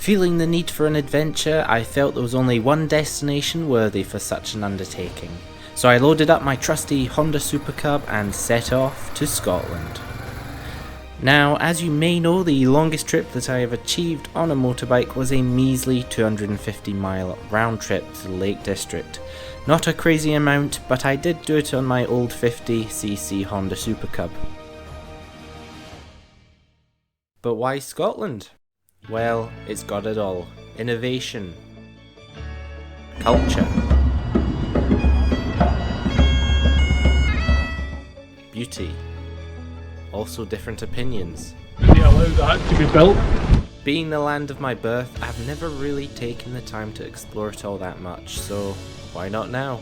Feeling the need for an adventure, I felt there was only one destination worthy for such an undertaking. So I loaded up my trusty Honda Super Cub and set off to Scotland. Now, as you may know, the longest trip that I have achieved on a motorbike was a measly 250-mile round trip to the Lake District. Not a crazy amount, but I did do it on my old 50cc Honda Super Cub. But why Scotland? Well, it's got it all. Innovation. Culture. Beauty. Also different opinions. They allowed that to be built. Being the land of my birth, I've never really taken the time to explore it all that much, so why not now?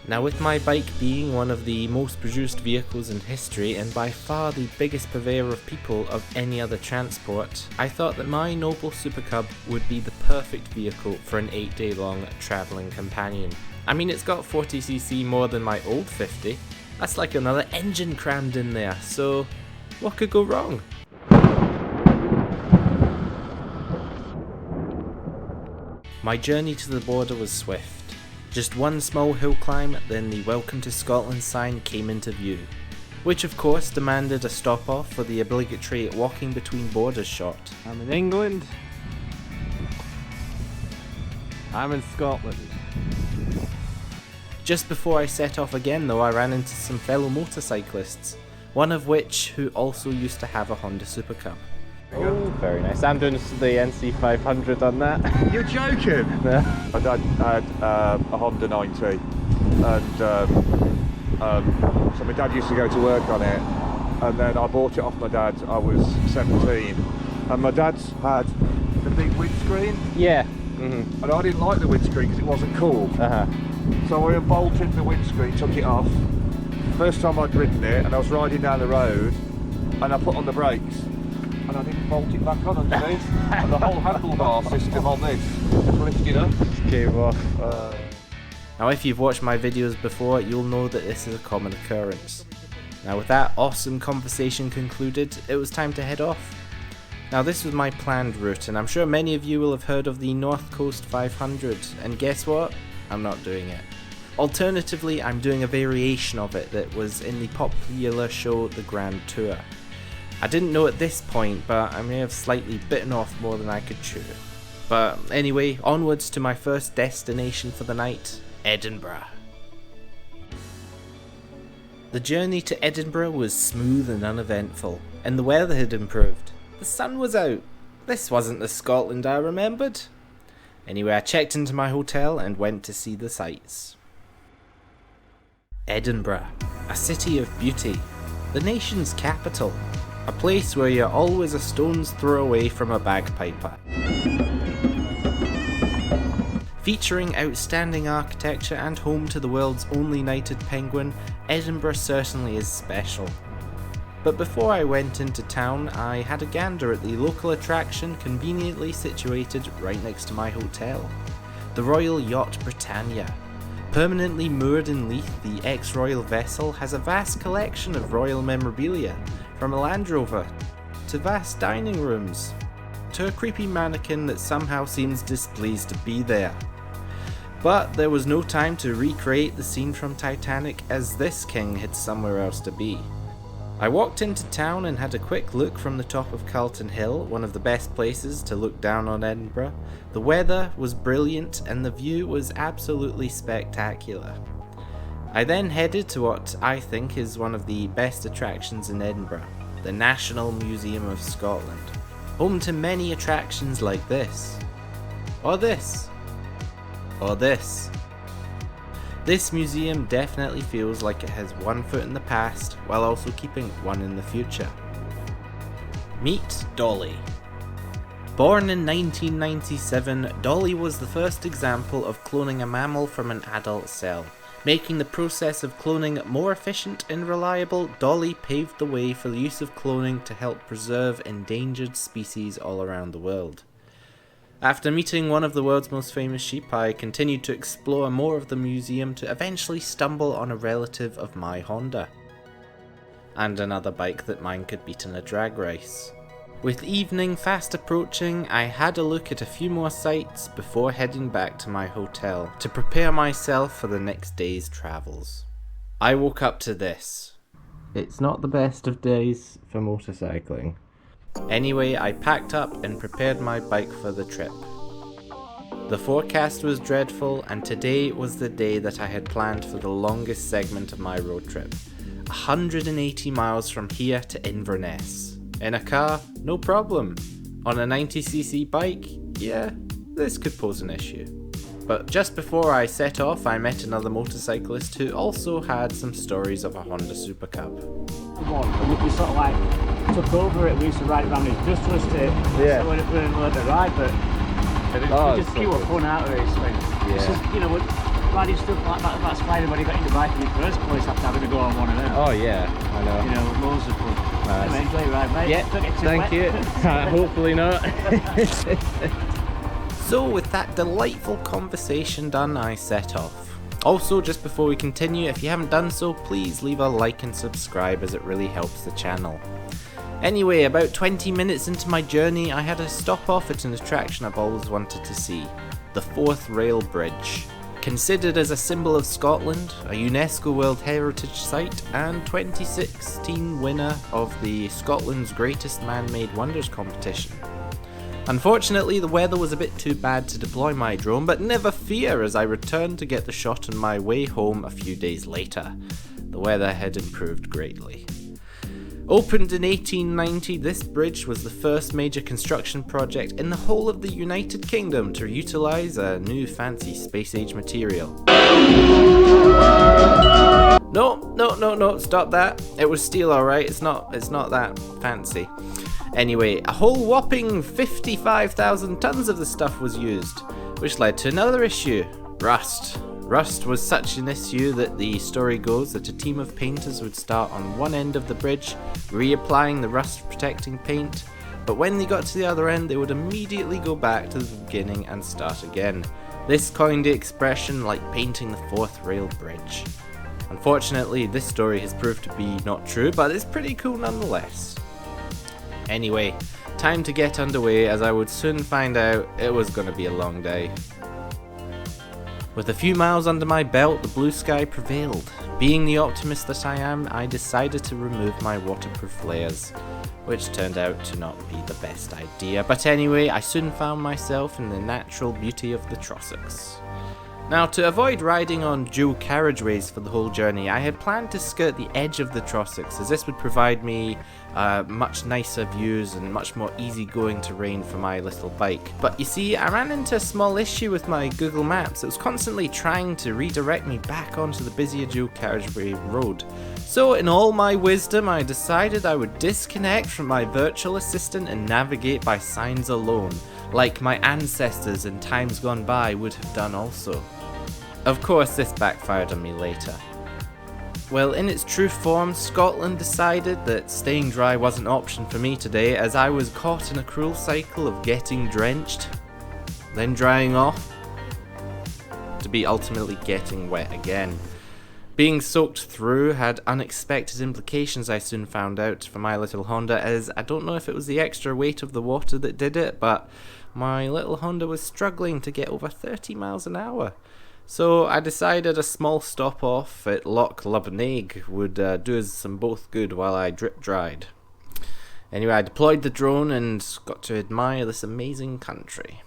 Now, with my bike being one of the most produced vehicles in history and by far the biggest purveyor of people of any other transport, I thought that my noble Super Cub would be the perfect vehicle for an 8-day long travelling companion. I mean, it's got 40cc more than my old 50. That's like another engine crammed in there, so what could go wrong? My journey to the border was swift. Just one small hill climb, then the Welcome to Scotland sign came into view, which of course demanded a stop off for the obligatory walking between borders shot. I'm in England. I'm in Scotland. Just before I set off again though, I ran into some fellow motorcyclists, one of which who also used to have a Honda Super Cub. Oh, very nice. I'm doing the NC500 on that. You're joking? My dad had a Honda 90 and so my dad used to go to work on it, and then I bought it off my dad. I was 17 and my dad's had the big windscreen. Yeah. And I didn't like the windscreen because it wasn't cool. So I unbolted the windscreen, took it off. First time I'd ridden it, and I was riding down the road and I put on the brakes and I didn't bolt it back on underneath. And the whole handlebar system on this just lifted up. Just came off. Now if you've watched my videos before, you'll know that this is a common occurrence. Now with that awesome conversation concluded, it was time to head off. Now this was my planned route, and I'm sure many of you will have heard of the North Coast 500, and guess what? I'm not doing it. Alternatively, I'm doing a variation of it that was in the popular show The Grand Tour. I didn't know at this point, but I may have slightly bitten off more than I could chew. But anyway, onwards to my first destination for the night, Edinburgh. The journey to Edinburgh was smooth and uneventful, and the weather had improved. The sun was out. This wasn't the Scotland I remembered. Anyway, I checked into my hotel and went to see the sights. Edinburgh, a city of beauty, the nation's capital, a place where you're always a stone's throw away from a bagpiper. Featuring outstanding architecture and home to the world's only knighted penguin, Edinburgh certainly is special. But before I went into town, I had a gander at the local attraction conveniently situated right next to my hotel, the Royal Yacht Britannia. Permanently moored in Leith, the ex-royal vessel has a vast collection of royal memorabilia, from a Land Rover, to vast dining rooms, to a creepy mannequin that somehow seems displeased to be there. But there was no time to recreate the scene from Titanic, as this king had somewhere else to be. I walked into town and had a quick look from the top of Carlton Hill, one of the best places to look down on Edinburgh. The weather was brilliant and the view was absolutely spectacular. I then headed to what I think is one of the best attractions in Edinburgh, the National Museum of Scotland, home to many attractions like this, or this, or this. This museum definitely feels like it has one foot in the past while also keeping one in the future. Meet Dolly. Born in 1997, Dolly was the first example of cloning a mammal from an adult cell. Making the process of cloning more efficient and reliable, Dolly paved the way for the use of cloning to help preserve endangered species all around the world. After meeting one of the world's most famous sheep, I continued to explore more of the museum to eventually stumble on a relative of my Honda. And another bike that mine could beat in a drag race. With evening fast approaching, I had a look at a few more sights before heading back to my hotel to prepare myself for the next day's travels. I woke up to this. It's not the best of days for motorcycling. Anyway, I packed up and prepared my bike for the trip. The forecast was dreadful, and today was the day that I had planned for the longest segment of my road trip. 180 miles from here to Inverness. In a car, no problem. On a 90cc bike, yeah, this could pose an issue. But just before I set off, I met another motorcyclist who also had some stories of a Honda Super Cub. We sort of like took over it. We used to ride around the industrial estate. Yeah. So we didn't learn to ride, but we just pure fun out of it. Yeah. It's just, riding stuff like that, that's fine. When you got into bike in the first place after having to go on one of them. Oh yeah, I know. Loads of fun. Anyway, enjoy your ride, mate. Yeah, thank you. Hopefully not. So with that delightful conversation done, I set off. Also, just before we continue, if you haven't done so, please leave a like and subscribe as it really helps the channel. Anyway, about 20 minutes into my journey, I had a stop off at an attraction I've always wanted to see, the Forth Rail Bridge. Considered as a symbol of Scotland, a UNESCO World Heritage Site, and 2016 winner of the Scotland's Greatest Man-Made Wonders competition. Unfortunately, the weather was a bit too bad to deploy my drone, but never fear as I returned to get the shot on my way home a few days later. The weather had improved greatly. Opened in 1890, this bridge was the first major construction project in the whole of the United Kingdom to utilise a new fancy space-age material. No, stop that. It was steel, alright, it's not that fancy. Anyway, a whole whopping 55,000 tons of the stuff was used, which led to another issue, rust. Rust was such an issue that the story goes that a team of painters would start on one end of the bridge, reapplying the rust protecting paint, but when they got to the other end they would immediately go back to the beginning and start again. This coined the expression like painting the Forth Rail Bridge. Unfortunately, this story has proved to be not true, but it's pretty cool nonetheless. Anyway, time to get underway as I would soon find out it was going to be a long day. With a few miles under my belt, the blue sky prevailed. Being the optimist that I am, I decided to remove my waterproof layers, which turned out to not be the best idea. But anyway, I soon found myself in the natural beauty of the Trossachs. Now, to avoid riding on dual carriageways for the whole journey, I had planned to skirt the edge of the Trossachs, as this would provide me much nicer views and much more easygoing terrain for my little bike. But you see, I ran into a small issue with my Google Maps. It was constantly trying to redirect me back onto the busier dual carriageway road. So in all my wisdom, I decided I would disconnect from my virtual assistant and navigate by signs alone, like my ancestors in times gone by would have done also. Of course, this backfired on me later. Well, in its true form, Scotland decided that staying dry was an option for me today, as I was caught in a cruel cycle of getting drenched, then drying off, to be ultimately getting wet again. Being soaked through had unexpected implications, I soon found out, for my little Honda, as I don't know if it was the extra weight of the water that did it, but my little Honda was struggling to get over 30 miles an hour. So I decided a small stop off at Loch Lubnaig would do us some both good while I drip dried. Anyway, I deployed the drone and got to admire this amazing country.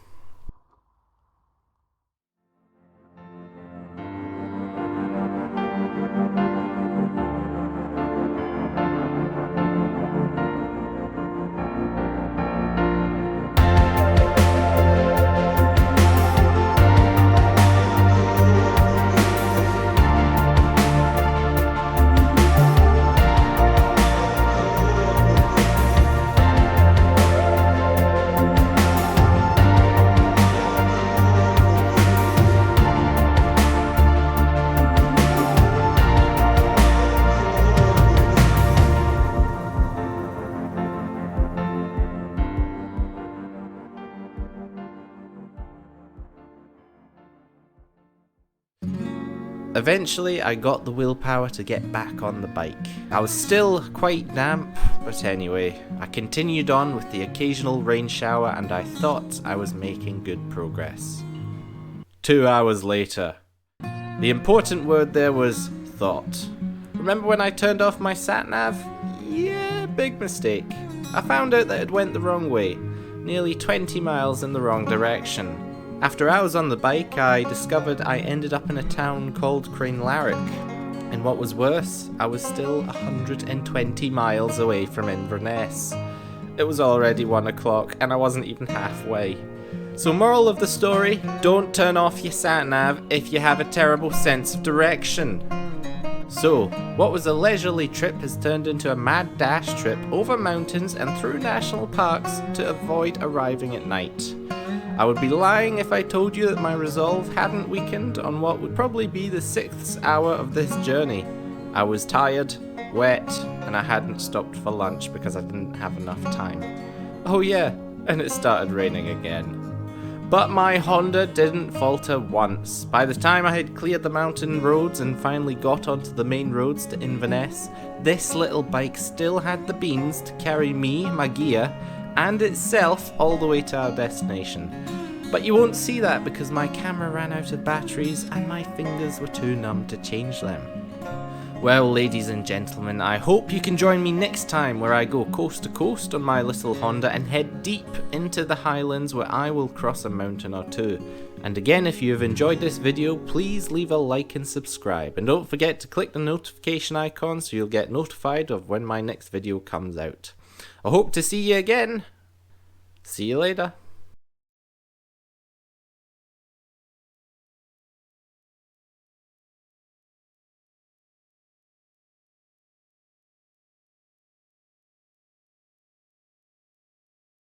Eventually, I got the willpower to get back on the bike. I was still quite damp, but anyway, I continued on with the occasional rain shower and I thought I was making good progress. 2 hours later. The important word there was thought. Remember when I turned off my sat-nav? Yeah, big mistake. I found out that it went the wrong way, nearly 20 miles in the wrong direction. After hours on the bike, I discovered I ended up in a town called Cranelarrick. And what was worse, I was still 120 miles away from Inverness. It was already 1 o'clock and I wasn't even halfway. So moral of the story, don't turn off your sat-nav if you have a terrible sense of direction. So, what was a leisurely trip has turned into a mad dash trip over mountains and through national parks to avoid arriving at night. I would be lying if I told you that my resolve hadn't weakened on what would probably be the 6th hour of this journey. I was tired, wet, and I hadn't stopped for lunch because I didn't have enough time. Oh yeah, and it started raining again. But my Honda didn't falter once. By the time I had cleared the mountain roads and finally got onto the main roads to Inverness, this little bike still had the beans to carry me, my gear, and itself all the way to our destination. But you won't see that because my camera ran out of batteries and my fingers were too numb to change them. Well, ladies and gentlemen, I hope you can join me next time where I go coast to coast on my little Honda and head deep into the Highlands where I will cross a mountain or two. And again, if you have enjoyed this video, please leave a like and subscribe. And don't forget to click the notification icon so you'll get notified of when my next video comes out. I hope to see you again. See you later.